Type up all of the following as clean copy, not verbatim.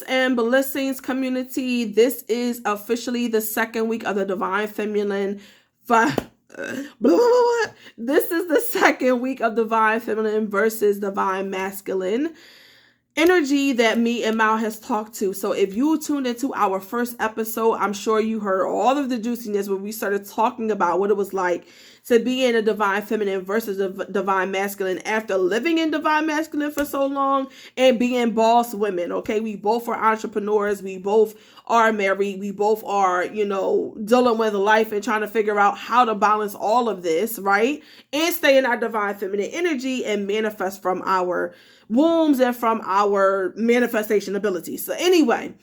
and blessings, community. This is officially the second week of the Divine Feminine. This is the second week of Divine Feminine versus Divine Masculine energy that me and Mal has talked to. So if you tuned into our first episode, I'm sure you heard all of the juiciness when we started talking about what it was like to be in a divine feminine versus a divine masculine after living in divine masculine for so long and being boss women. Okay, we both are entrepreneurs, we both are married, we both are, dealing with life and trying to figure out how to balance all of this, right? And stay in our divine feminine energy and manifest from our wombs and from our manifestation abilities. So anyway,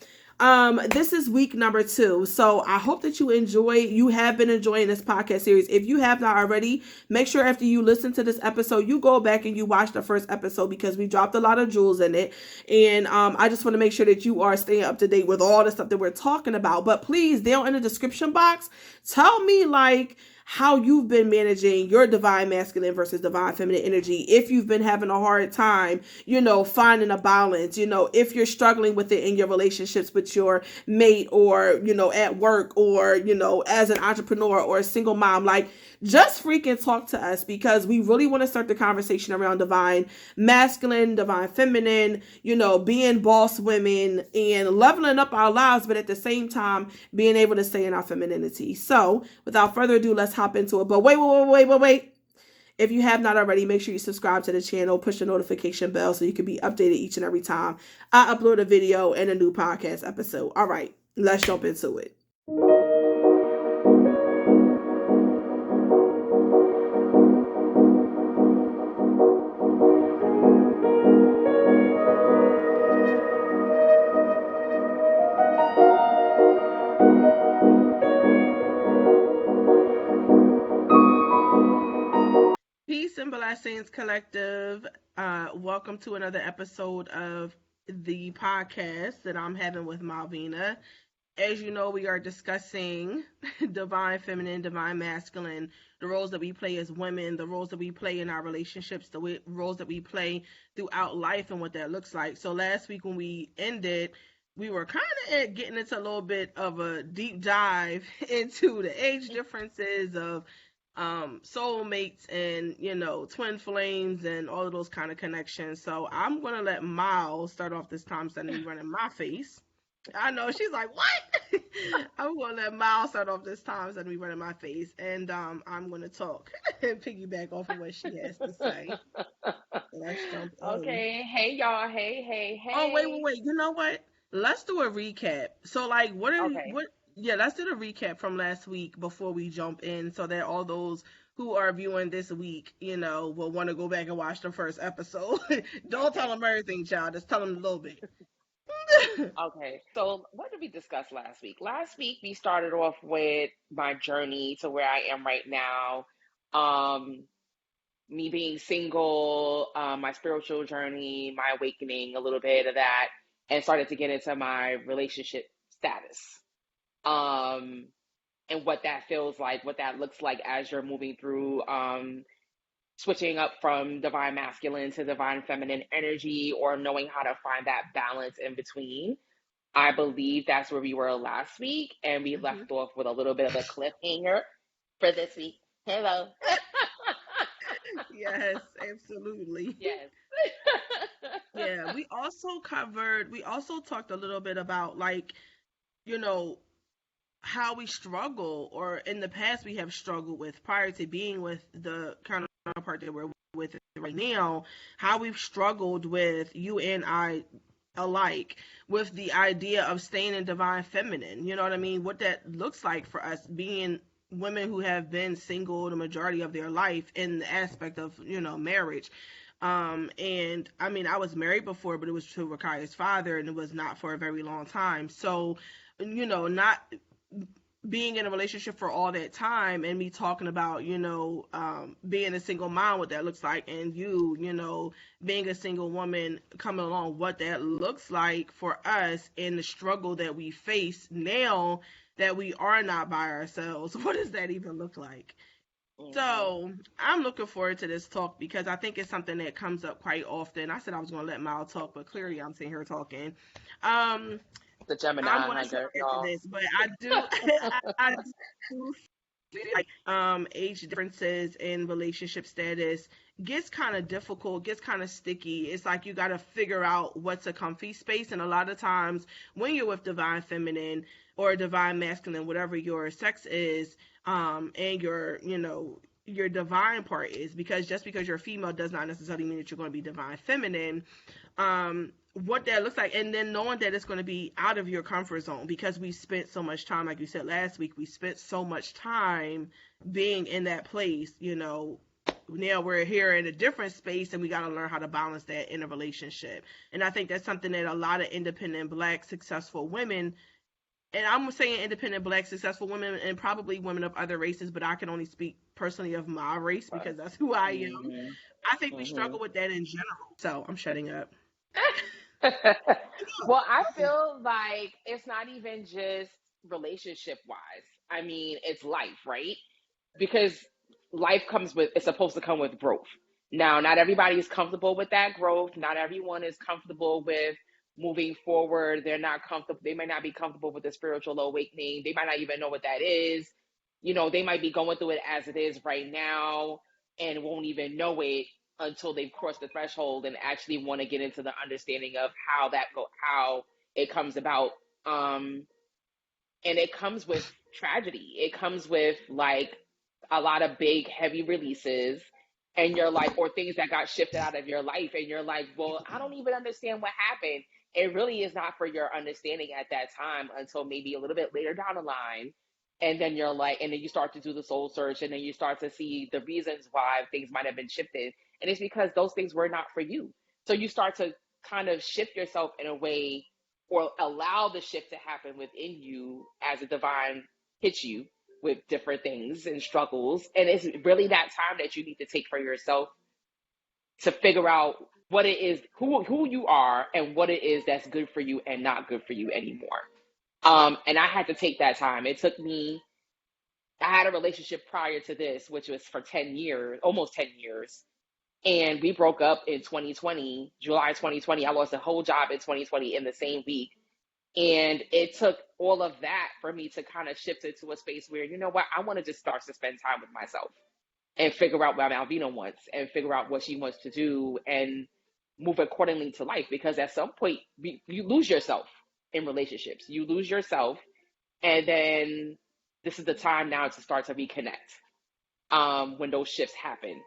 this is week number 2. So I hope that you have been enjoying this podcast series. If you have not already, make sure after you listen to this episode, you go back and you watch the first episode because we dropped a lot of jewels in it. And I just want to make sure that you are staying up to date with all the stuff that we're talking about. But please, down in the description box, tell me how you've been managing your divine masculine versus divine feminine energy. If you've been having a hard time, finding a balance, if you're struggling with it in your relationships with your mate or, at work or, as an entrepreneur or a single mom, just freaking talk to us because we really want to start the conversation around divine masculine, divine feminine, being boss women and leveling up our lives, but at the same time, being able to stay in our femininity. So without further ado, let's hop into it. But wait. If you have not already, make sure you subscribe to the channel, push the notification bell so you can be updated each and every time I upload a video and a new podcast episode. All right, let's jump into it. Peace and blessings, collective. Welcome to another episode of the podcast that I'm having with Malvina. As you know, we are discussing divine feminine, divine masculine, the roles that we play as women, the roles that we play in our relationships, the roles that we play throughout life and what that looks like. So last week when we ended, we were kind of getting into a little bit of a deep dive into the age differences of soulmates and twin flames and all of those kind of connections. So I'm gonna let Miles start off this time instead of me running my face. I know she's like, what? I'm gonna let Miles start off this time instead of me running my face, and I'm gonna talk and piggyback off of what she has to say. Let's jump in. Okay, hey y'all, hey. Oh wait. You know what? Let's do a recap. So let's do the recap from last week before we jump in so that all those who are viewing this week, will want to go back and watch the first episode. Don't tell them everything, child. Just tell them a little bit. Okay, so what did we discuss last week? Last week we started off with my journey to where I am right now. Me being single, my spiritual journey, my awakening, a little bit of that, and started to get into my relationship status. And what that feels like, what that looks like as you're moving through switching up from divine masculine to divine feminine energy, or knowing how to find that balance in between. I believe that's where we were last week, and we left off with a little bit of a cliffhanger for this week. Hello. Yes, absolutely. Yes. Yeah, we also talked a little bit about how we struggle, or in the past we have struggled with, prior to being with the counterpart that we're with right now, how we've struggled with, you and I alike, with the idea of staying in divine feminine. You know what I mean? What that looks like for us being women who have been single the majority of their life in the aspect of, marriage. And I mean, I was married before, but it was to Rakaya's father, and it was not for a very long time. So, not being in a relationship for all that time, and me talking about, being a single mom, what that looks like, and being a single woman coming along, what that looks like for us, and the struggle that we face now that we are not by ourselves. What does that even look like? Mhm. So I'm looking forward to this talk because I think it's something that comes up quite often. I said I was going to let Mal talk, but clearly I'm sitting here talking. Um, The I'm Gemini going to say hunger, after y'all. this, but I do, I do feel like age differences in relationship status gets kind of difficult, gets kind of sticky. It's like you got to figure out what's a comfy space, and a lot of times when you're with divine feminine or divine masculine, whatever your sex is, and your divine part is, because just because you're female does not necessarily mean that you're going to be divine feminine. What that looks like, and then knowing that it's going to be out of your comfort zone because we spent so much time, like you said last week, we spent so much time being in that place. Now we're here in a different space and we got to learn how to balance that in a relationship. And I think that's something that a lot of independent black successful women, and I'm saying independent black successful women and probably women of other races, but I can only speak personally of my race Right. because that's who I am. Mhm. I think we Mhm. struggle with that in general. So I'm shutting up. Well, I feel like it's not even just relationship wise. I mean, it's life, right? Because life comes with, it's supposed to come with growth. Now, not everybody is comfortable with that growth. Not everyone is comfortable with moving forward. They're not comfortable. They might not be comfortable with the spiritual awakening. They might not even know what that is. They might be going through it as it is right now and won't even know it until they've crossed the threshold and actually want to get into the understanding of how it comes about. Um, and it comes with tragedy. It comes with like a lot of big heavy releases, and you're like, or things that got shifted out of your life, and you're like, well, I don't even understand what happened. It really is not for your understanding at that time until maybe a little bit later down the line. And then you're like, and then you start to do the soul search, and then you start to see the reasons why things might have been shifted, and it's because those things were not for you. So you start to kind of shift yourself in a way, or allow the shift to happen within you as a divine hits you with different things and struggles. And it's really that time that you need to take for yourself to figure out what it is, who you are, and what it is that's good for you and not good for you anymore. And I had to take that time. It took me, I had a relationship prior to this, which was for 10 years, almost 10 years. And we broke up in 2020, July 2020. I lost a whole job in 2020 in the same week. And it took all of that for me to kind of shift into a space where, you know what, I want to just start to spend time with myself and figure out what Malvina wants and figure out what she wants to do and move accordingly to life. Because at some point, you lose yourself in relationships. You lose yourself. And then this is the time now to start to reconnect when those shifts happen.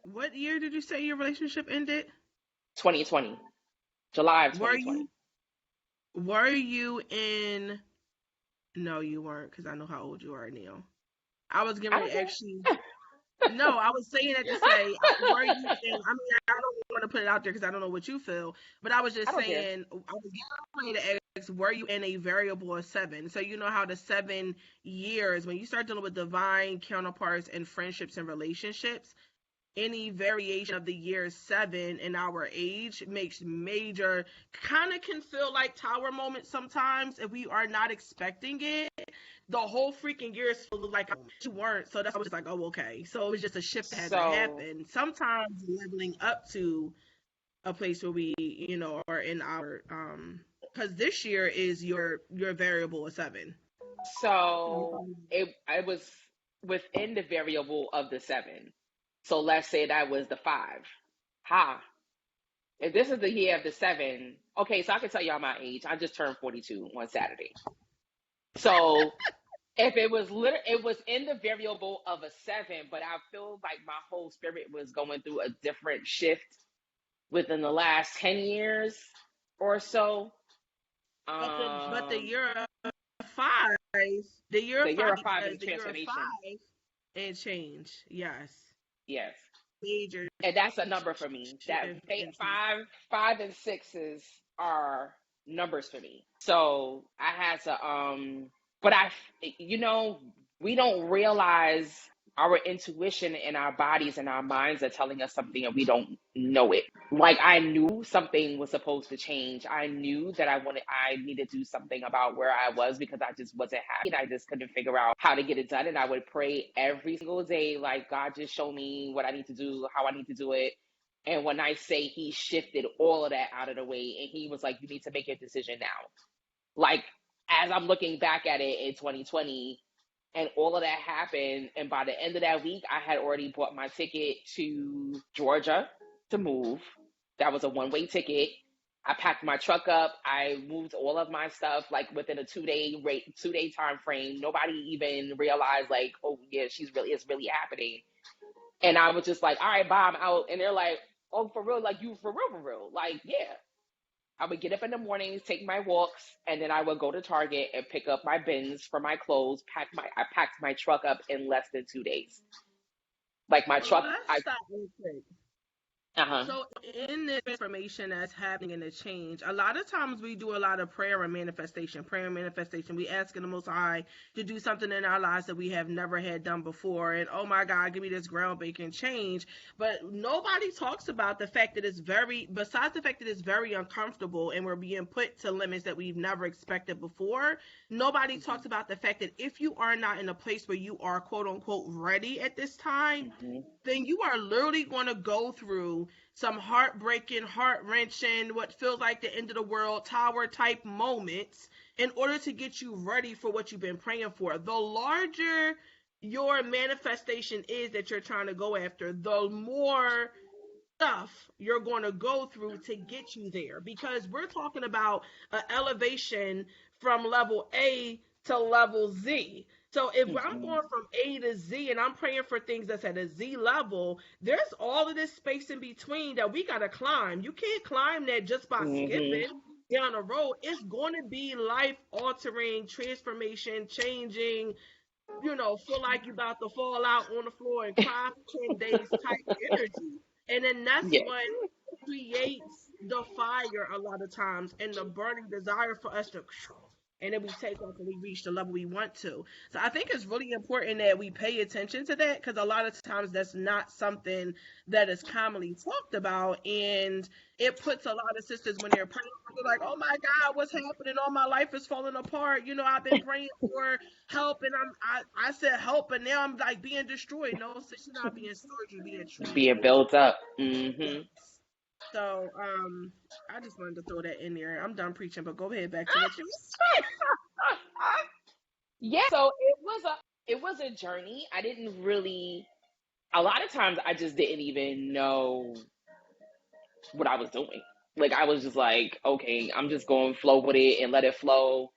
What year did you say your relationship ended? 2020, July of Were 2020. you were you in? No, you weren't, because I know how old you are, Neil. I was getting I ready don't to care. actually. No, I was saying that to say, were you in? I mean, I don't want to put it out there because I don't know what you feel, but I was I just don't care. saying, I was getting ready to ask, were you in a variable of seven? So you know how the 7 years, when you start dealing with divine counterparts and friendships and relationships, any variation of the year 7 in our age makes major, kind of can feel like tower moments sometimes if we are not expecting it. The whole freaking year is filled like you weren't, so that's I was like, oh, okay, so it was just a shift that had to So happen sometimes, leveling up to a place where we are in our because this year is your variable of 7. So I was within the variable of the seven. So let's say that was the five. Ha. If this is the year of the seven, okay, so I can tell y'all my age. I just turned 42 on Saturday. So if it was in the variable of a seven, but I feel like my whole spirit was going through a different shift within the last 10 years or so. But the Um, year of 5, the year the of year 5, of five is a because the year of transformation. 5 and change, yes, Yes. major And that's a number for me. That shift into. five and sixes are numbers for me. So I had to, but we don't realize. our intuition and our bodies and our minds are telling us something and we don't know it. Like I knew something was supposed to change. I knew that I needed to do something about where I was because I just wasn't happy. I just couldn't figure out how to get it done. And I would pray every single day, like, God, just show me what I need to do, how I need to do it. And when I say he shifted all of that out of the way and he was like, you need to make your decision now. Like, as I'm looking back at it in 2020, and all of that happened, and by the end of that week I had already bought my ticket to Georgia to move. That was a one-way ticket. I packed my truck up. I moved all of my stuff like within a 2 day time frame. Nobody even realized like, oh yeah, it's really happening. And I was just like, all right, bye, I'm out. And they're like, oh, for real? Like, you for real? Like, yeah. I would get up in the mornings, take my walks, and then I would go to Target and pick up my bins for my clothes. I packed my truck up in less than 2 days. Like my So truck, let's stop real quick. uh-huh. So in this transformation that's happening in the change, a lot of times we do a lot of prayer and manifestation. Prayer and manifestation. We ask in the Most High to do something in our lives that we have never had done before. And oh my God, give me this groundbreaking change. But nobody talks about the fact that besides the fact that it's very uncomfortable and we're being put to limits that we've never expected before, nobody Mm-hmm. talks about the fact that if you are not in a place where you are quote unquote ready at this time, Mm-hmm. then you are literally going to go through some heartbreaking, heart wrenching, what feels like the end of the world tower type moments in order to get you ready for what you've been praying for. The larger your manifestation is that you're trying to go after, the more stuff you're going to go through to get you there, because we're talking about an elevation from level A to level Z. So if I'm Mm-hmm. going from A to Z and I'm praying for things that's at a Z level, there's all of this space in between that we got to climb. You can't climb that just by Mm-hmm. skipping down the road. It's going to be life altering, transformation, changing, feel like you about to fall out on the floor and cry for 10 days type energy. And then that's Yeah. what creates the fire a lot of times and the burning desire for us to, and then we take off and we reach the level we want to. So I think it's really important that we pay attention to that, because a lot of times that's not something that is commonly talked about. And it puts a lot of sisters when they're praying, they're like, oh my God, what's happening? All my life is falling apart. I've been praying for help, and I said help, and now I'm like being destroyed. No, sis, you're not being destroyed, you're being Being transformed. built up. Yes. Mm-hmm. So I just wanted to throw that in there. I'm done preaching, but go ahead back to what you. Yeah. So it was a journey. I didn't really. A lot of times, I just didn't even know what I was doing. Like I was just like, okay, I'm just going to flow with it and let it flow.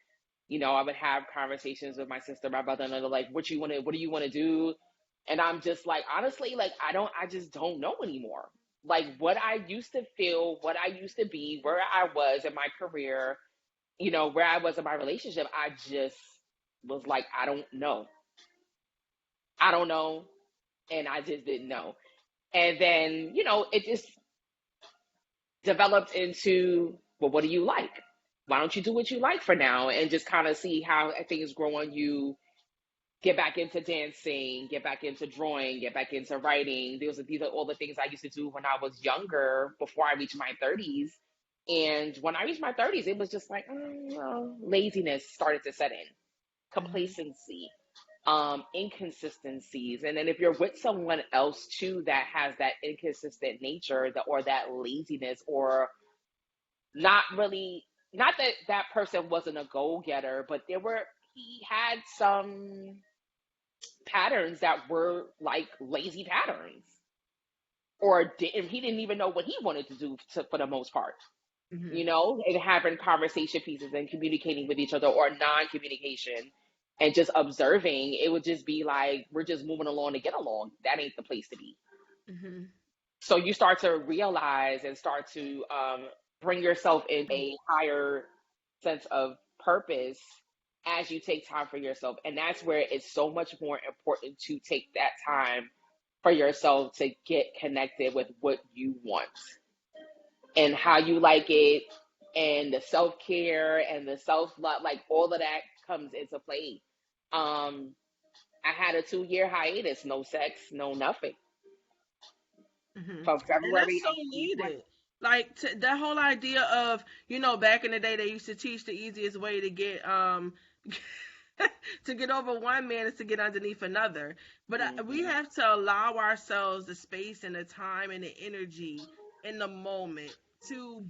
I would have conversations with my sister, my brother, and they're like, what do you want to do? And I'm just like, honestly, like, I just don't know anymore. Like what I used to feel, what I used to be, where I was in my career, where I was in my relationship, I just was like, I don't know. I don't know. And I just didn't know. And then, it just developed into, well, what do you like? Why don't you do what you like for now and just kind of see how things grow on you? Get back into dancing, get back into drawing, get back into writing. These are all the things I used to do when I was younger before I reached my 30s. And when I reached my 30s, it was just like, laziness started to set in, Mm-hmm. complacency, inconsistencies. And then if you're with someone else too that has that inconsistent nature, or that laziness, or not really, not that that person wasn't a goal getter, but he had some patterns that were like lazy patterns, or he didn't even know what he wanted to do for the most part, Mm-hmm. and having conversation pieces and communicating with each other, or non-communication and just observing. It would just be like, we're just moving along to get along. That ain't the place to be. Mm-hmm. So you start to realize and start to bring yourself in a higher sense of purpose as you take time for yourself. And that's where it's so much more important to take that time for yourself to get connected with what you want and how you like it, and the self-care and the self-love, like all of that comes into play. um I had a 2 year hiatus, no sex, no nothing, Hmm. from And that's February so of 2020. needed. Like that whole idea of, back in the day they used to teach the easiest way to get to get over one man is to get underneath another. But we Hmm. have to allow ourselves the space and the time and the energy in the moment to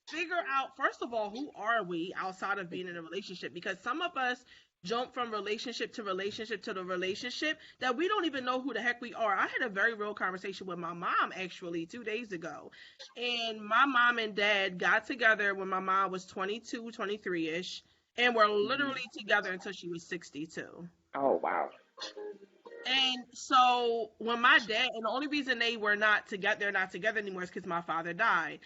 figure out, first of all, who are we outside of being in a relationship? Because some of us jump from relationship to relationship to the relationship that we don't even know who the heck we are. I had a very real conversation with my mom actually 2 days ago. And my mom and dad got together when my mom was 22, 23 ish, and were Hmm. literally together until she was 62. Oh wow. And so when my dad, and the only reason they were not together, they're not together anymore, is because my father died.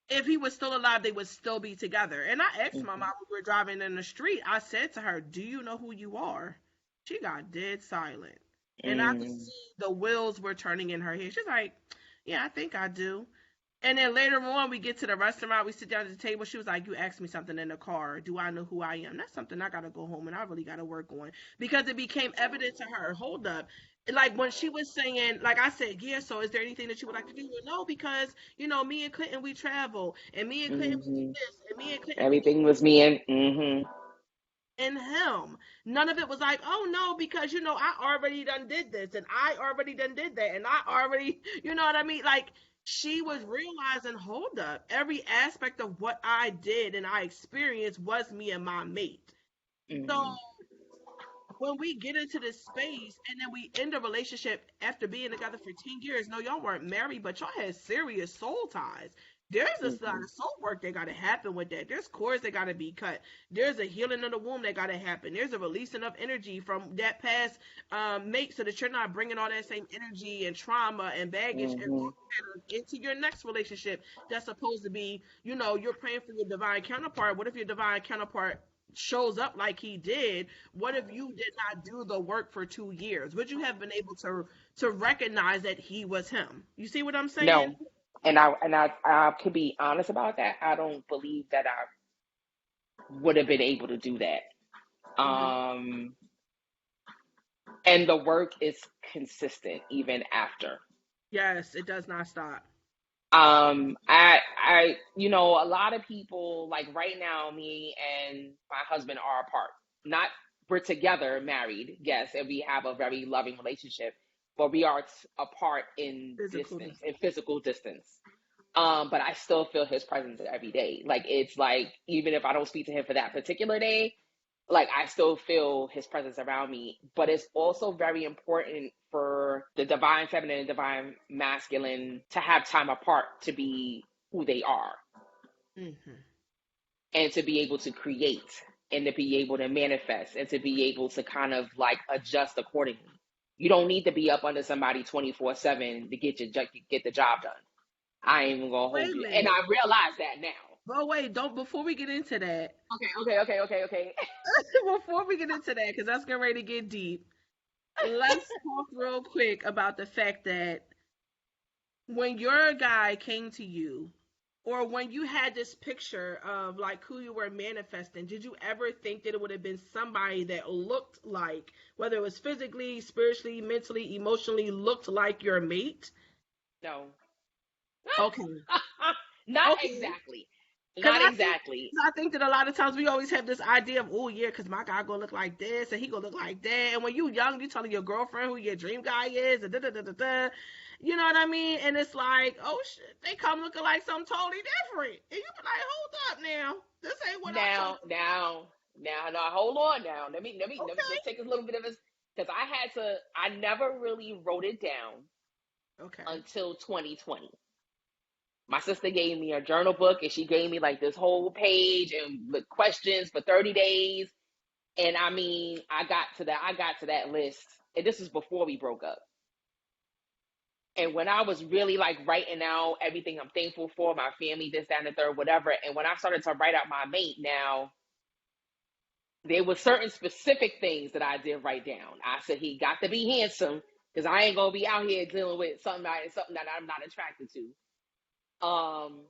If he was still alive, they would still be together. And I asked my mom Hmm. when we were driving in the street, I said to her, "Do you know who you are?" She got dead silent. And I could Mm. see the wheels were turning in her head. She's like, "Yeah, I think I do." And then later on, we get to the restaurant, we sit down at the table. She was like, "You asked me something in the car. Do I know who I am?" That's something I got to go home and I really got to work on, because it became evident to her. Hold up. Like when she was saying, like I said, "Yeah, so is there anything that you would like to do?" Well, no, because, me and Clinton, we travel. And me and Clinton, we do Hmm. this. And me and Clinton, we do Everything was me and hmm. in him. None of it was like, "Oh no, because I already done did this and I already done did that and I already," you know what I mean? Like she was realizing, hold up, every aspect of what I did and I experienced was me and my mate. So Hmm. when we get into this space and then we end a relationship after being together for 10 years, no, y'all weren't married, but y'all had serious soul ties. There's a lot Hmm. of soul work that got to happen with that. There's cords that got to be cut. There's a healing of the womb that got to happen. There's a releasing of energy from that past mate, so that you're not bringing all that same energy and trauma and baggage and Hmm. patterns into your next relationship that's supposed to be, you're praying for your divine counterpart. What if your divine counterpart shows up like he did? What if you did not do the work for 2 years? Would you have been able to recognize that he was him? You see what I'm saying? No, and I could be honest about that. I don't believe that I would have been able to do that. Hmm. Um, and the work is consistent even after. Yes, it does not stop. A lot of people, like right now, me and my husband are apart. Not We're together, married, yes, and we have a very loving relationship, but we are apart in Physically. distance, in physical distance. But I still feel his presence every day. Like it's like even if I don't speak to him for that particular day, like I still feel his presence around me. But it's also very important for the divine feminine and divine masculine to have time apart to be who they are Hmm. and to be able to create and to be able to manifest and to be able to kind of like adjust accordingly. You don't need to be up under somebody 24/7 to get the job done. I ain't even gonna Wait hold a you. And minute. I realize that now. But wait, don't before we get into that, Okay. before we get into that, because that's getting ready to get deep. Let's talk real quick about the fact that when your guy came to you, or when you had this picture of like who you were manifesting, did you ever think that it would have been somebody that looked like, whether it was physically, spiritually, mentally, emotionally, looked like your mate? No. Okay. Not Okay. exactly. Cause Not I think exactly. I think that a lot of times we always have this idea of, oh yeah, cause my guy gonna look like this and he gonna look like that. And when you young, you telling your girlfriend who your dream guy is, and da da da da da. You know what I mean? And it's like, oh shit, they come looking like something totally different, and you be like, hold up now, this ain't what I told Now, now, now, hold on now. you. Let's take a little bit of this because I never really wrote it down Okay. Okay. until 2020. My sister gave me a journal book and she gave me like this whole page and with questions for 30 days. And I mean, I got to that list. And this was before we broke up. And when I was really like writing out everything I'm thankful for, my family, this, that, and the third, whatever. And when I started to write out my mate now, there were certain specific things that I did write down. I said he got to be handsome because I ain't gonna be out here dealing with something that I'm not attracted to.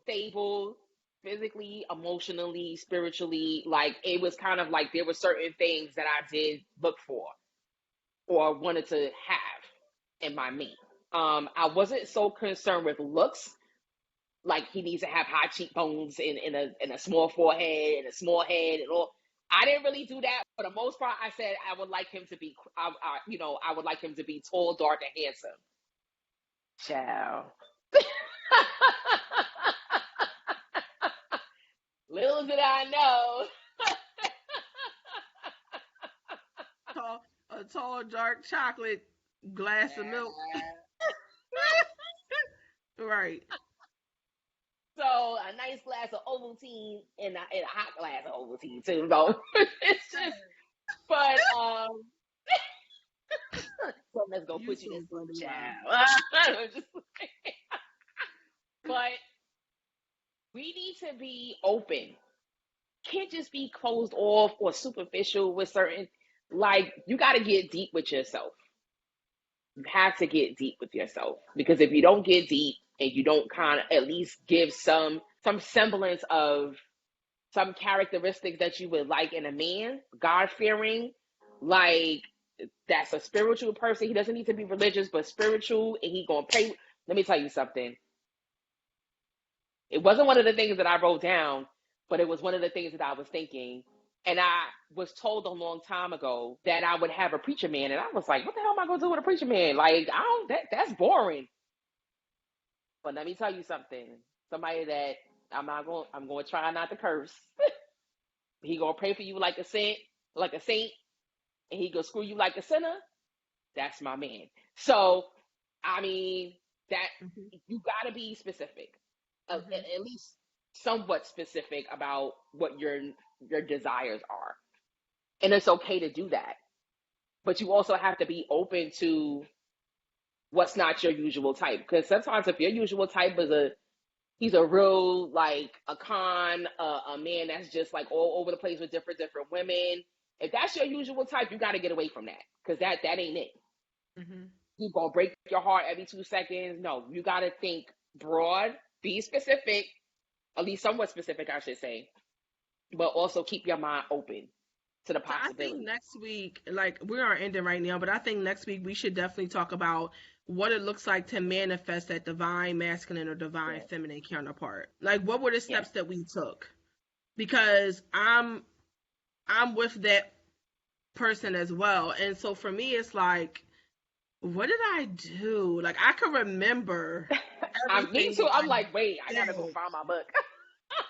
Stable, physically, emotionally, spiritually. Like it was kind of like there were certain things that I did look for. or wanted to have in my mate. I wasn't so concerned with looks, like he needs to have high cheekbones and a small forehead and a small head and all. I didn't really do that. For the most part, I said I would like him to be, I would like him to be tall, dark, and handsome. Ciao. Little did I know. A tall, dark chocolate glass of milk. Right. So a nice glass of Ovaltine and a hot glass of Ovaltine too. So it's just, but so let's go You put you to so sleep, funny, man. child. But we need to be open. Can't just be closed off or superficial with certain. Like you got to get deep with yourself. You have to get deep with yourself, because if you don't get deep and you don't kind of at least give some semblance of some characteristics that you would like in a man, God fearing, like that's a spiritual person. He doesn't need to be religious, but spiritual, and he gonna pray. Let me tell you something. It wasn't one of the things that I wrote down, but it was one of the things that I was thinking. And I was told a long time ago that I would have a preacher man, and I was like, "What the hell am I gonna do with a preacher man? Like, I don't. That's boring." But let me tell you something. Somebody that I'm going to try not to curse. He gonna pray for you like a saint, and he gonna screw you like a sinner. That's my man. So, I mean, that Mm-hmm. you gotta be specific, Mm-hmm. at least somewhat specific about what your desires are, and it's okay to do that. But you also have to be open to what's not your usual type, because sometimes if your usual type is he's a real like a con, a man that's just like all over the place with different women. If that's your usual type, you got to get away from that, because that ain't it. Mm-hmm. He's gonna break your heart every 2 seconds. No, you got to think broad, be specific, at least somewhat specific, I should say, but also keep your mind open to the So I think possibilities. next week, like we are ending right now, but I think next week we should definitely talk about what it looks like to manifest that divine masculine or divine Yeah, feminine counterpart. Like what were the yeah. steps that we took? Because I'm with that person as well. And so for me it's like, what did I do? Like I can remember Me everything too. that I'm I like, wait, I gotta go did. find my book.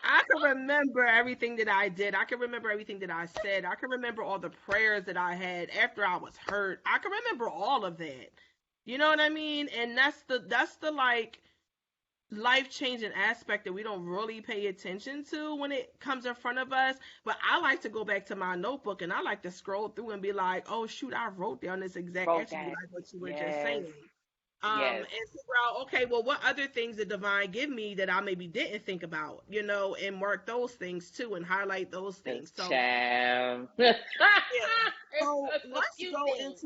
I can remember everything that I did. I can remember everything that I said. I can remember all the prayers that I had after I was hurt. I can remember all of that. You know what I mean? And that's the like life-changing aspect that we don't really pay attention to when it comes in front of us. But I like to go back to my notebook and I like to scroll through and be like, "Oh shoot, I wrote down this exact Wrote actually that. like what you were just Yes, saying." yes. And figure out, okay, well, what other things did divine give me that I maybe didn't think about, and mark those things too and highlight those Cause things. So child, yeah. it's So just a few things.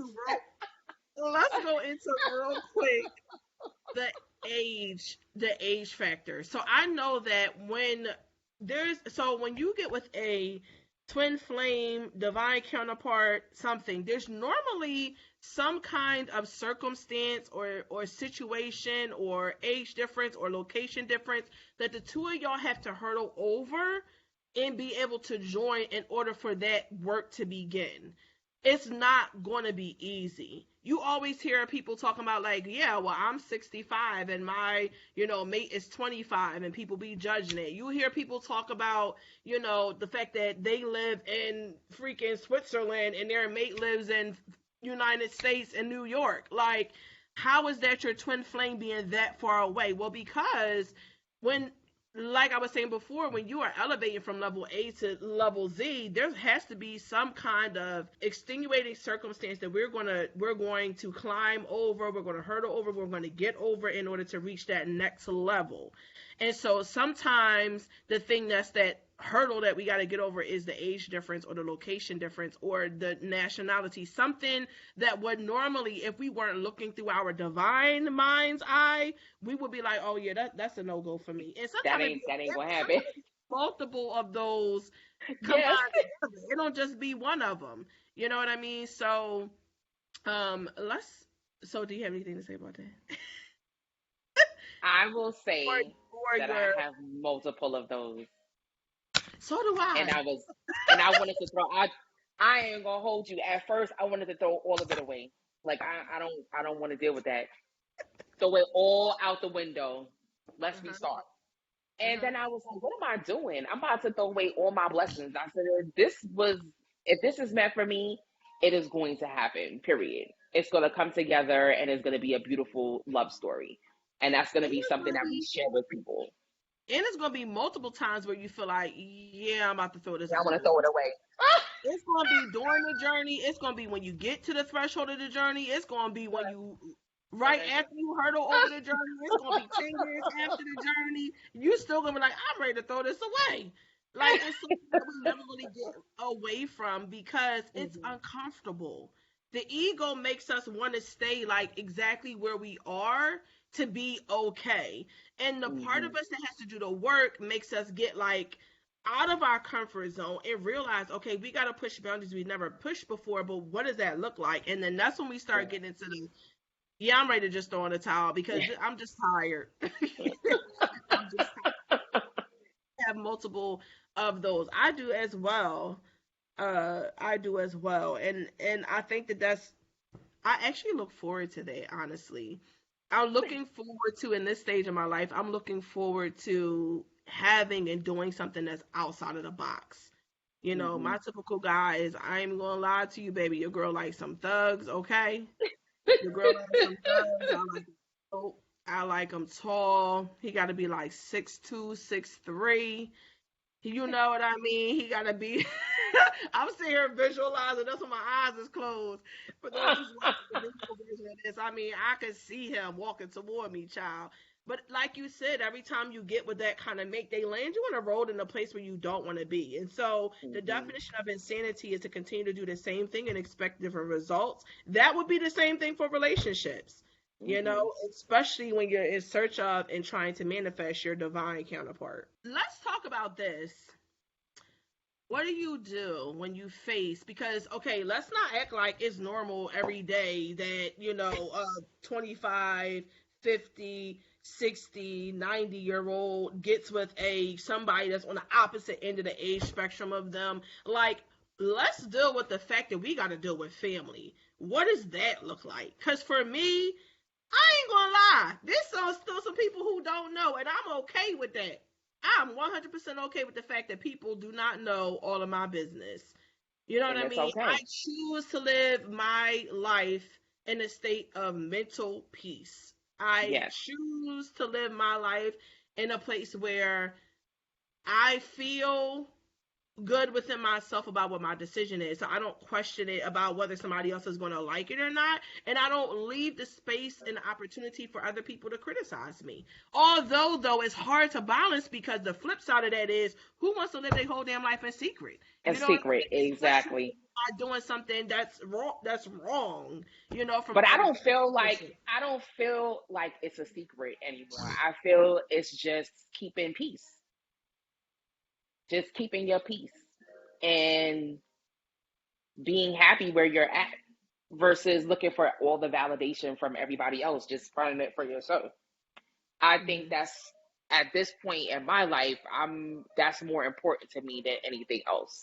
let's go into real quick the the age factor. So I know that when you get with a twin flame, divine counterpart, something, there's normally some kind of circumstance or situation or age difference or location difference that the two of y'all have to hurdle over and be able to join in order for that work to begin. It's not going to be easy. You always hear people talking about like, yeah, well, I'm 65 and my, mate is 25 and people be judging it. You hear people talk about, the fact that they live in freaking Switzerland and their mate lives in United States and New York. Like, how is that your twin flame being that far away? Well, because when like I was saying before, when you are elevating from level A to level Z, there has to be some kind of extenuating circumstance that we're going to climb over, we're going to hurdle over, we're going to get over in order to reach that next level. And so sometimes the thing that's that hurdle that we got to get over is the age difference or the location difference or the nationality, something that would normally, if we weren't looking through our divine mind's eye, we would be like, oh yeah, that's a no go for me. And sometimes That ain't gonna happen. sometimes it be multiple of those combined Yes. together. It don't just be one of them. You know what I mean? So Let's. So, do you have anything to say about that? I will or, say or that I your. have multiple of those, So do and I. I wanted to throw. I ain't gonna hold you. At first, I wanted to throw all of it away. Like I don't want to deal with that. Throw it all out the window. Let's Uh-huh. restart. And Uh-huh. then I was like, what am I doing? I'm about to throw away all my blessings. I said, if this is meant for me, it is going to happen, period. It's going to come together and it's going to be a beautiful love story. And that's going to And be it's something gonna that we be. share with people. And it's gonna be multiple times where you feel like, yeah, I'm about to throw this Yeah, I want to away. throw it away. It's gonna be during the journey. It's gonna be when you get to the threshold of the journey. It's gonna be when you right after you hurdle over the journey. It's gonna be 10 years after the journey. You still gonna be like, I'm ready to throw this away. Like it's something that we never really get away from because it's Mhm, uncomfortable. The ego makes us want to stay like exactly where we are to be okay. And the part of mhm, us that has to do the work makes us get like out of our comfort zone and realize, okay, we got to push boundaries we never pushed before, but what does that look like? And then that's when we start getting into the, yeah, I'm ready to just throw in the towel because I'm just tired. I'm just have multiple of those. I do as well. I do as well, and I think that that's. I actually look forward to that. Honestly, I'm looking forward to in this stage of my life. I'm looking forward to having and doing something that's outside of the box. You know, my mhm. typical guy is I ain't gonna lie to you, baby. Your girl likes some thugs, okay? Your girl likes some thugs. I like him tall. He got to be like 6'2", 6'3". You know what I mean? He gotta be. I'm sitting here visualizing. That's when my eyes is closed. For those who's watching the visual version of this, I mean, I could see him walking toward me, child. But like you said, every time you get with that kind of make, they land you on a road in a place where you don't want to be. And so the Mhm, definition of insanity is to continue to do the same thing and expect different results. That would be the same thing for relationships. You mhm. know, especially when you're in search of and trying to manifest your divine counterpart. Let's talk about this. What do you do when you face, because okay, let's not act like it's normal every day that, 25, 50, 60, 90-year old gets with a somebody that's on the opposite end of the age spectrum of them. Like, let's deal with the fact that we got to deal with family. What does that look like? Because for me, I ain't gonna lie. There's still some people who don't know, and I'm okay with that. I'm 100% okay with the fact that people do not know all of my business. You know what And I it's mean? I okay. choose to live my life in a state of mental peace. I Yes. choose to live my life in a place where I feel good within myself about what my decision is. So I don't question it about whether somebody else is going to like it or not. And I don't leave the space and the opportunity for other people to criticize me. Although, though, it's hard to balance because the flip side of that is who wants to live their whole damn life in secret? A You know what I secret, mean? Especially exactly. by doing something that's wrong, from But other people's. I don't feel like it's a secret anymore. I feel it's just keeping peace. Just keeping your peace and being happy where you're at versus looking for all the validation from everybody else, just finding it for yourself. I think Mhm. that's at this point in my life, I'm that's more important to me than anything else.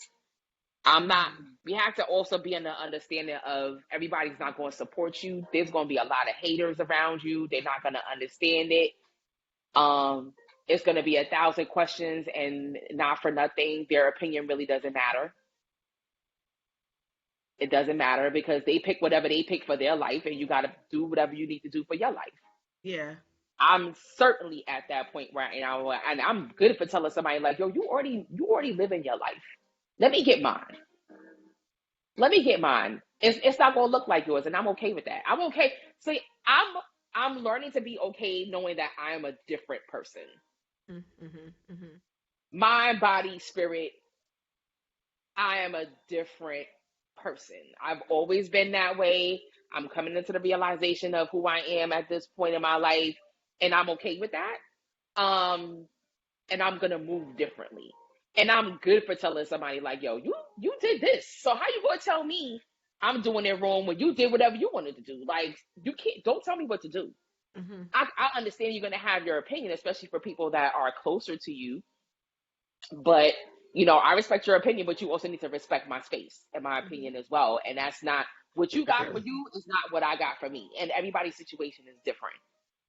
I'm not Mhm. we have to also be in the understanding of everybody's not going to support you. There's going to be a lot of haters around you. They're not going to understand it. Um, it's going to be 1,000 questions, and not for nothing, their opinion really doesn't matter. It doesn't matter because they pick whatever they pick for their life, and you got to do whatever you need to do for your life. Yeah. I'm certainly at that point right now, and I'm good for telling somebody like, "Yo, you already living your life. Let me get mine. Let me get mine. It's not gonna look like yours, and I'm okay with that. I'm okay. See, I'm learning to be okay knowing that I am a different person. Mhm. Mhm. Mhm. Mind, body, spirit. I am a different person. I've always been that way. I'm coming into the realization of who I am at this point in my life, and I'm okay with that. Um, and I'm gonna move differently. And I'm good for telling somebody like, "Yo, you did this, so how you gonna tell me I'm doing it wrong when you did whatever you wanted to do. Like, you can't, don't tell me what to do. Mm-hmm. I understand you're going to have your opinion, especially for people that are closer to you. But, I respect your opinion, but you also need to respect my space and my opinion as well. And that's not what you got for you is not what I got for me. And everybody's situation is different.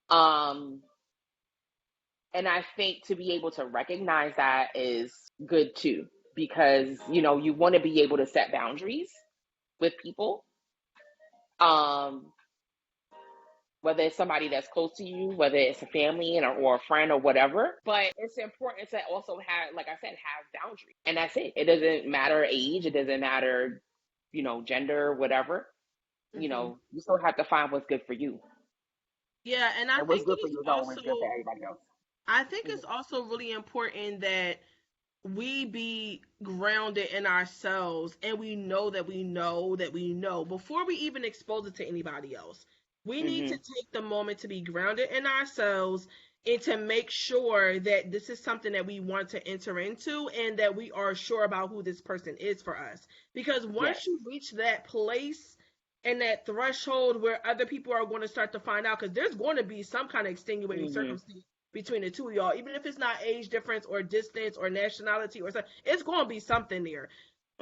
Um, and I think to be able to recognize that is good too, because, you want to be able to set boundaries with people. Um, whether it's somebody that's close to you, whether it's a family or a friend or whatever. But it's important to also have, like I said, have boundaries. And that's it. It doesn't matter age. It doesn't matter, gender, whatever. Mm-hmm. You still have to find what's good for you. Yeah, and I And what's think good it for is you is always good for also everybody else. I think Mm-hmm. it's also really important that we be grounded in ourselves and we know that we know that we know before we even expose it to anybody else. We need to Mm-hmm. take the moment to be grounded in ourselves and to make sure that this is something that we want to enter into and that we are sure about who this person is for us. Because Yes. once you reach that place and that threshold where other people are going to start to find out, because there's going to be some kind of extenuating Mm-hmm. circumstance between the two of y'all, even if it's not age difference or distance or nationality or something, it's going to be something there.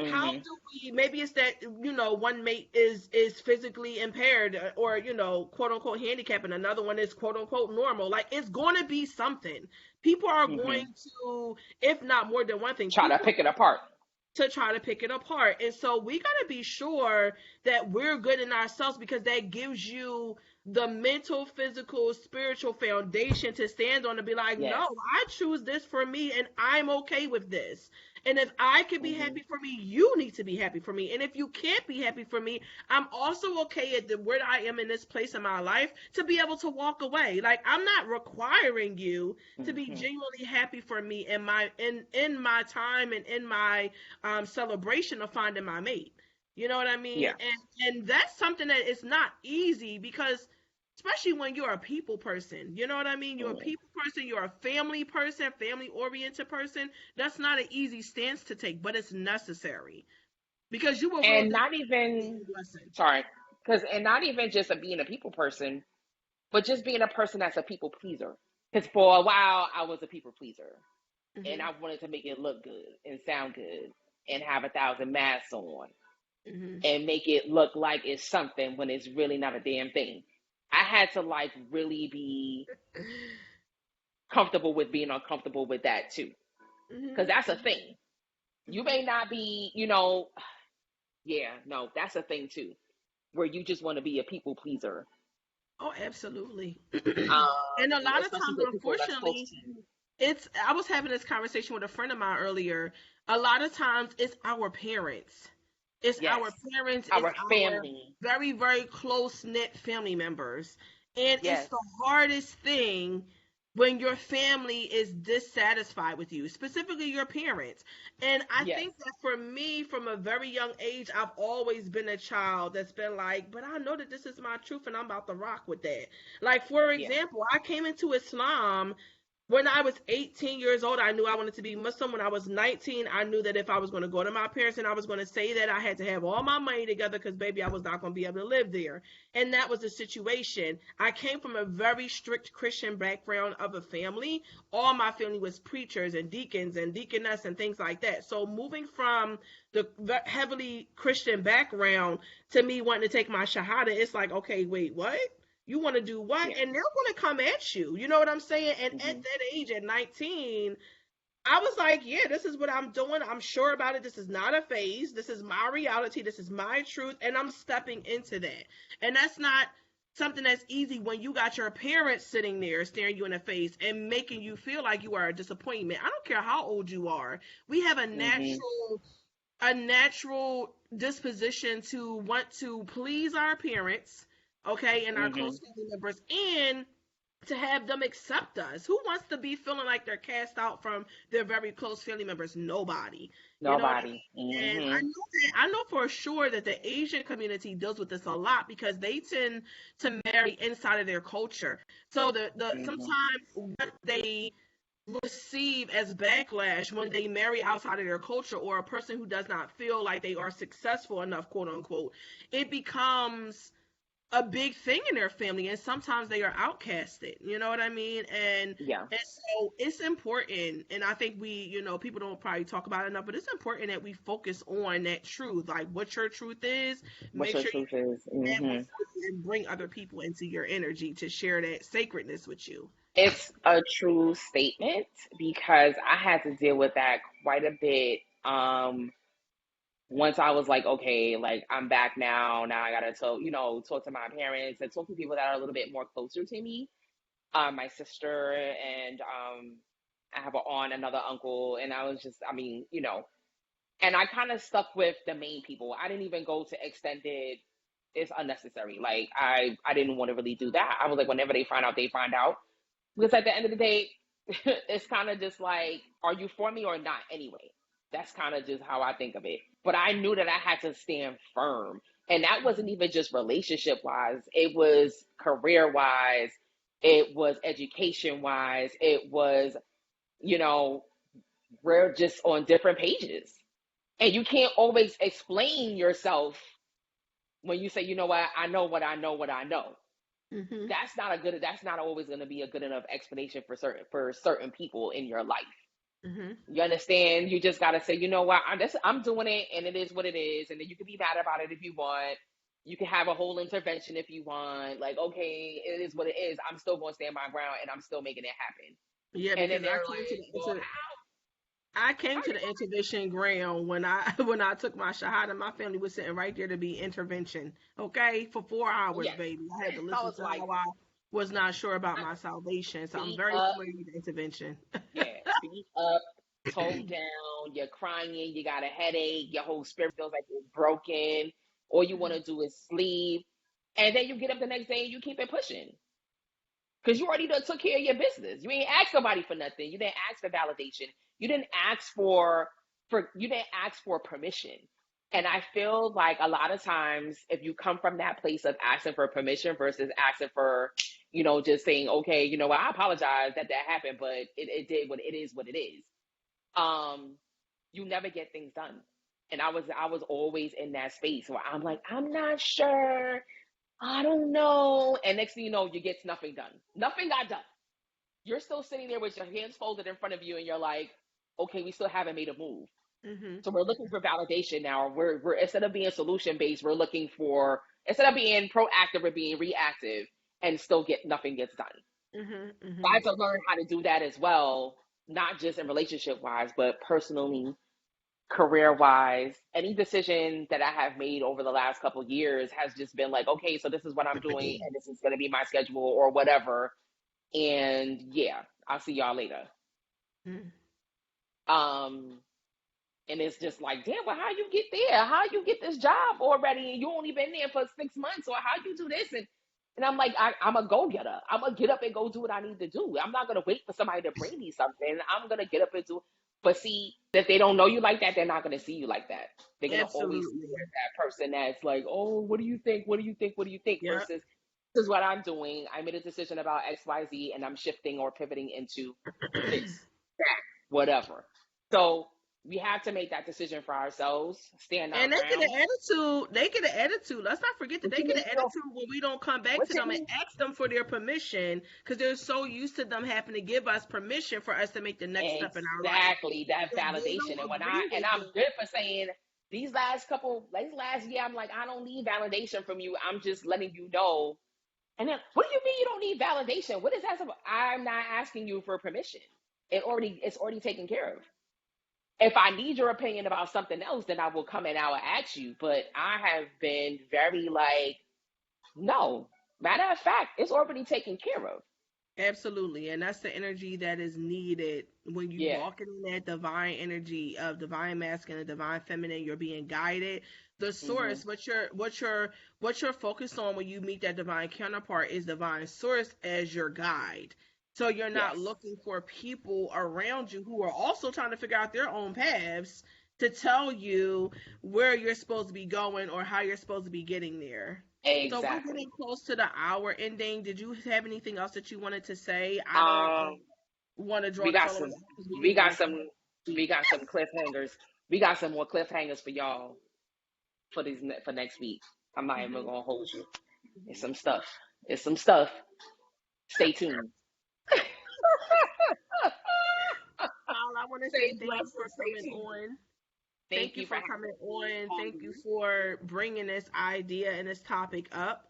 How Mm-hmm. do we? Maybe it's that one mate is physically impaired or quote unquote handicapped, and another one is quote unquote normal. Like it's going to be something. People are Mm-hmm. going to, if not more than one thing, Try to people pick it apart. to try to pick it apart. And so we got to be sure that we're good in ourselves because that gives you the mental, physical, spiritual foundation to stand on and be like, no, Yes. I choose this for me and I'm okay with this. And if I can be Mm-hmm. happy for me, you need to be happy for me. And if you can't be happy for me, I'm also okay at where I am in this place in my life to be able to walk away. Like I'm not requiring you to be Mm-hmm. genuinely happy for me in my time and in my celebration of finding my mate. You know what I mean? Yeah. And that's something that is not easy because especially when you're a people person. You know what I mean? You're a Mm. people person, you're a family person, family oriented person. That's not an easy stance to take, but it's necessary because you will realize And not it's even, a blessing. sorry, and not even just being a people person, but just being a person that's a people pleaser. Because for a while, I was a people pleaser and Hmm. I wanted to make it look good and sound good and have 1,000 masks on Hmm. and make it look like it's something when it's really not a damn thing. I had to like really be comfortable with being uncomfortable with that too. Because Hmm. that's a thing. You Hmm. may not be, yeah, no, that's a thing too, where you just want to be a people pleaser. Oh, absolutely. And a lot of Especially times, with people that's close unfortunately, to you. I was having this conversation with a friend of mine earlier. A lot of times it's our parents. It's Yes. our parents, it's Our our family. very, very close knit family members. And it's Yes. the hardest thing when your family is dissatisfied with you, specifically your parents. And I Yes. think that for me, from a very young age, I've always been a child that's been like, but I know that this is my truth and I'm about to rock with that. Like, for Yeah. example, I came into Islam when I was 18 years old. I knew I wanted to be Muslim. When I was 19, I knew that if I was going to go to my parents and I was going to say that I had to have all my money together because, baby, I was not going to be able to live there. And that was the situation. I came from a very strict Christian background of a family. All my family was preachers and deacons and deaconess and things like that. So moving from the heavily Christian background to me wanting to take my Shahada, it's like, okay, wait, what? You want to do what? Yeah. And they're going to come at you. You know what I'm saying? And at Hmm. that age, at 19, I was like, yeah, this is what I'm doing. I'm sure about it. This is not a phase. This is my reality. This is my truth. And I'm stepping into that. And that's not something that's easy when you got your parents sitting there staring you in the face and making you feel like you are a disappointment. I don't care how old you are. We have Hmm. a natural disposition to want to please our parents, okay, and our Hmm. close family members, and to have them accept us. Who wants to be feeling like they're cast out from their very close family members? Nobody. You know what I Nobody. mean? And Hmm. I know for sure that the Asian community deals with this a lot because they tend to marry inside of their culture. So the Hmm. sometimes what they receive as backlash when they marry outside of their culture, or a person who does not feel like they are successful enough, quote unquote, it becomes a big thing in their family, and sometimes they are outcasted, you know what I mean? Yeah. And so it's important, and I think we, people don't probably talk about it enough, but it's important that we focus on that truth, like what your truth is. What Make your sure you truth is. do that before you even bring other people into your energy to share that sacredness with you. It's a true statement because I had to deal with that quite a bit. Once I was like, okay, like I'm back now. Now I gotta talk, talk to my parents and talk to people that are a little bit more closer to me. My sister and I have another uncle, and I was just, I mean, and I kind of stuck with the main people. I didn't even go to extended. It's unnecessary. Like I didn't want to really do that. I was like, whenever they find out, they find out. Because at the end of the day, it's kind of just like, are you for me or not anyway? That's kind of just how I think of it. But I knew that I had to stand firm. And that wasn't even just relationship wise, it was career wise, it was education wise, it was, you know, we're just on different pages. And you can't always explain yourself when you say, you know what I know what I know. Hmm. That's not always going to be a good enough explanation for certain people in your life. Hmm. You understand? You just got to say, you know what, I'm doing it, and it is what it is, and then you can be mad about it if you want. You can have a whole intervention if you want. Like, okay, it is what it is. I'm still going to stand my ground, and I'm still making it happen. Yeah, And then because they're like, well, I came how to you the intervention ground when I when I took my shahada. My family was sitting right there to be intervention. Okay, for 4 hours, yes. baby. I had to I listen was to like, how I was not sure about my salvation. So I'm speak very up. familiar with intervention. Yeah, speak up, tone down, you're crying, you got a headache, your whole spirit feels like it's broken. All you want to do is sleep. And then you get up the next day and you keep it pushing. Because you already done took care of your business. You ain't asked somebody for nothing. You didn't ask for validation. You didn't ask for you didn't ask for permission. And I feel like a lot of times if you come from that place of asking for permission versus asking for, just saying, okay, you know what, I apologize that happened, but it did what it is. Um, you never get things done. And I was always in that space where I'm like, I'm not sure. I don't know. And next thing you know, you get nothing done. Nothing got done. You're still sitting there with your hands folded in front of you, and you're like, okay, we still haven't made a move. Hmm. So we're looking for validation now. We're instead of being solution based, we're looking for instead of being proactive, we're being reactive, and still get nothing gets done. Hmm. I Hmm. had to learn how to do that as well, not just in relationship wise, but personally, career wise. Any decision that I have made over the last couple of years has just been like, okay, so this is what I'm doing, and this is going to be my schedule or whatever. And yeah, I'll see y'all later. Hmm. Um, and it's just like, damn, well, how you get there? How you get this job already? And you only been there for 6 months, or how you do this? And I'm like, I'm a go getter. I'm gonna get up and go do what I need to do. I'm not gonna wait for somebody to bring me something. I'm gonna get up and do. But see, if they don't know you like that, they're not gonna see you like that. They're gonna always see you Absolutely. as that person that's like, oh, what do you think? What do you think? What do you think? Yep. Versus, this is what I'm doing. I made a decision about X, Y, Z, and I'm shifting or pivoting into this, that, whatever. So we have to make that decision for ourselves, stand our And they get an ground. attitude. They get an attitude. Let's not forget that What they you get mean? an attitude when we don't come back What to you them and mean? ask them for their permission, because they're so used to them having to give us permission for us to make the next step in our life. Exactly, that If they validation. And don't when agree with I'm it, good for saying these last year, I'm like, I don't need validation from you. I'm just letting you know. And then, what do you mean you don't need validation? What is that about? I'm not asking you for permission. It's already taken care of. If I need your opinion about something else, then I will come and I will ask you. But I have been very like, no. Matter of fact, it's already taken care of. absolutely. And that's the energy that is needed when you Yeah. walk in that divine energy of divine masculine and divine feminine. You're being guided. The Hmm. source, what you're focused on when you meet that divine counterpart is divine source as your guide. So you're not Yes. looking for people around you who are also trying to figure out their own paths to tell you where you're supposed to be going or how you're supposed to be getting there. So we're getting Exactly. close to the hour ending. Did you have anything else that you wanted to say? I don't. Um, want to draw We this got all the way some. back because we We ended got this last some. week. We got some cliffhangers. We got some more cliffhangers for y'all for for next week. I'm not even Mhm. gonna hold you. It's Mhm. some stuff. It's some stuff. Stay tuned. Mal, I want to say Stay thank you blessed for and stay coming tuned. on. Thank Thank you you for for coming on. having Thank you me. for bringing this idea and this topic up.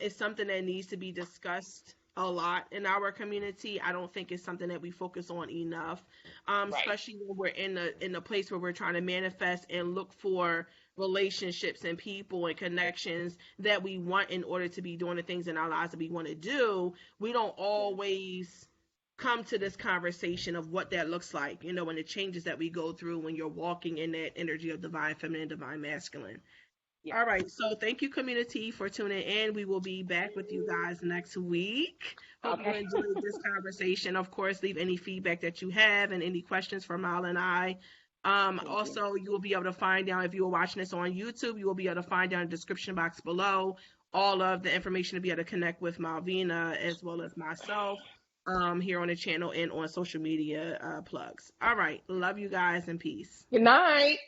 It's something that needs to be discussed a lot in our community. I don't think it's something that we focus on enough, Right. especially when we're in the place where we're trying to manifest and look for relationships and people and connections that we want in order to be doing the things in our lives that we want to do. We don't Yeah. always come to this conversation of what that looks like, and the changes that we go through when you're walking in that energy of divine feminine, divine masculine. Yes. All right, so thank you, community, for tuning in. We will be back with you guys next week. Hope you Okay. enjoyed this conversation. Of course, leave any feedback that you have and any questions for Mal and I. Thank you. Also, you will be able to find out if you are watching this on YouTube, you will be able to find down in the description box below all of the information to be able to connect with Malvina as well as myself here on the channel and on social media plugs. All right, love you guys and peace. Good night.